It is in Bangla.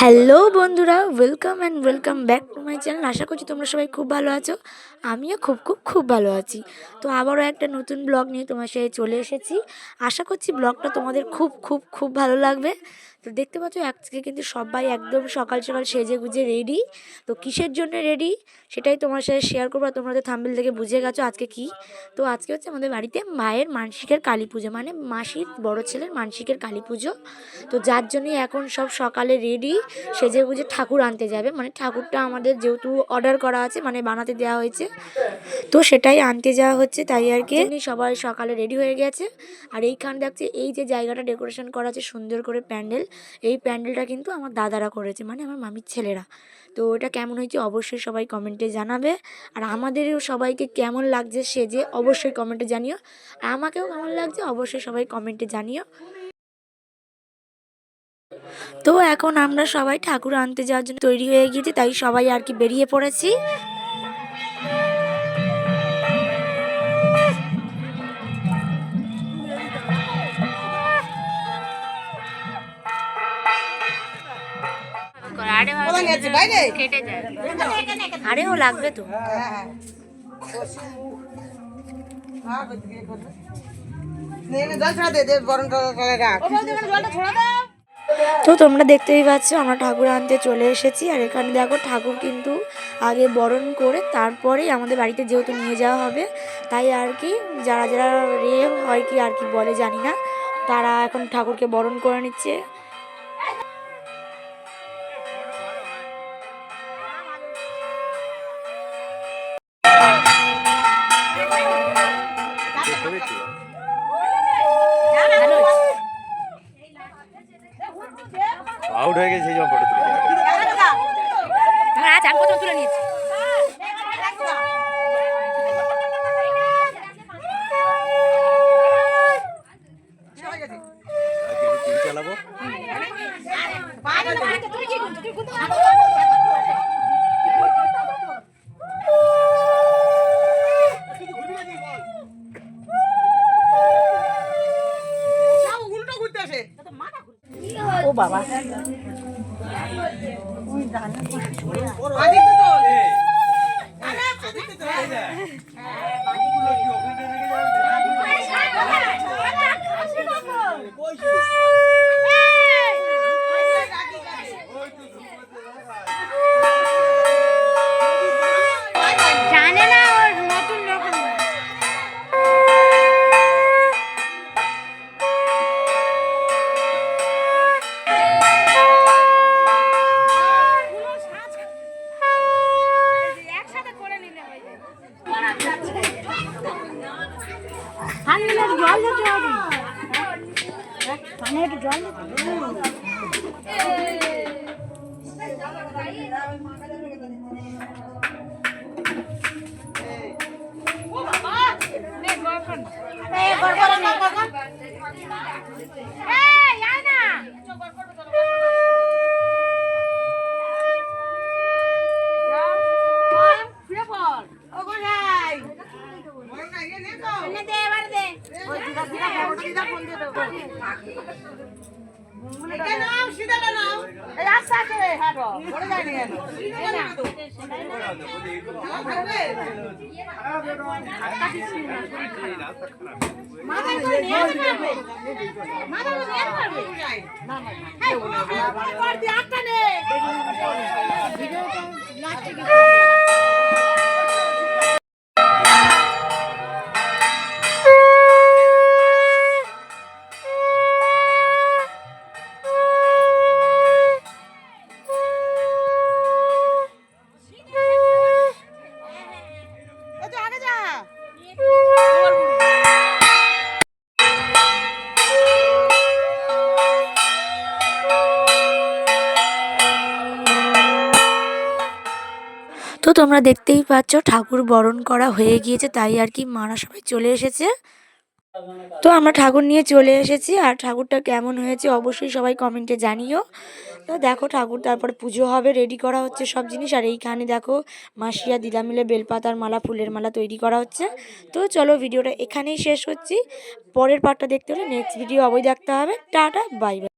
হ্যালো বন্ধুরা, welcome back to my channel. আশা করছি তোমরা সবাই খুব ভালো আছো। আমিও খুব ভালো আছি। তো আবারও একটা নতুন ব্লগ নিয়ে তোমার সাথে চলে এসেছি। আশা করছি ব্লগটা তোমাদের খুব ভালো লাগবে। তো দেখতে পাচ্ছ আজকে কিন্তু সবাই একদম সকাল সকাল সেজে গুজে রেডি। তো কিসের জন্য রেডি সেটাই তোমার সাথে শেয়ার করবো। তোমরা তো থাম্বনেল থেকে বুঝে গেছো আজকে কি। তো আজকে হচ্ছে আমাদের বাড়িতে মায়ের মানসিকের কালী পুজো, মানে মাসির বড় ছেলের মানসিকের কালী পুজো। তো যার জন্যই এখন সব সকালে রেডি সেজে গুজে ঠাকুর আনতে যাবে। মানে ঠাকুরটা আমাদের যেহেতু অর্ডার করা আছে, মানে বানাতে দেওয়া হয়েছে, তো সেটাই আনতে যাওয়া হচ্ছে। তাই আর কি সবাই সকালে রেডি হয়ে গেছে। আর এইখানে দেখছে এই যে জায়গাটা ডেকোরেশন করা আছে সুন্দর করে প্যান্ডেল, এই প্যান্ডেলটা কিন্তু আমার দাদারা করেছে, মানে আমার মামির ছেলেরা। তো এটা কেমন হয়েছে অবশ্যই সবাই কমেন্টে জানাবে। আর আমাদেরও সবাইকে কেমন লাগছে সেজে অবশ্যই কমেন্টে জানিও। আর আমাকেও কেমন লাগছে অবশ্যই সবাই কমেন্টে জানিও। তো এখন আমরা সবাই ঠাকুর আনতে যাওয়ার জন্য তৈরি হয়ে গিয়েছি, তাই সবাই আর কি বেরিয়ে পড়েছি। আরেও লাগবে তো। তো তোমরা দেখতেই পাচ্ছ আমরা ঠাকুর আনতে চলে এসেছি। আর এখানে দেখো ঠাকুর কিন্তু আগে বরণ করে তারপরেই আমাদের বাড়িতে যেহেতু নিয়ে যাওয়া হবে, তাই আর কি যারা যারা রে হয় কি আর কি বলে জানি না, তারা এখন ঠাকুরকে বরণ করে নিচ্ছে। আউট হয়ে গেছে সেই জন্য ফটো তুলে তুলে নিয়েছি। চালাবো। ও বাবা জল তো তোমরা দেখতেই পাচ্ছ ঠাকুর বরণ করা হয়ে গিয়েছে, তাই আর কি মারা সবাই চলে এসেছে। তো আমরা ঠাকুর নিয়ে চলে এসেছি। আর ঠাকুরটা কেমন হয়েছে অবশ্যই সবাই কমেন্টে জানিও। তো দেখো ঠাকুর তারপরে পুজো হবে, রেডি করা হচ্ছে সব জিনিস। আর এইখানে দেখো মাসিয়া দিদা মিলে বেলপাতার মালা ফুলের মালা তৈরি করা হচ্ছে। তো চলো ভিডিওটা এখানেই শেষ করছি। পরের পার্টটা দেখতে হলে নেক্সট ভিডিও অবশ্যই দেখতে হবে। Tata bye bye.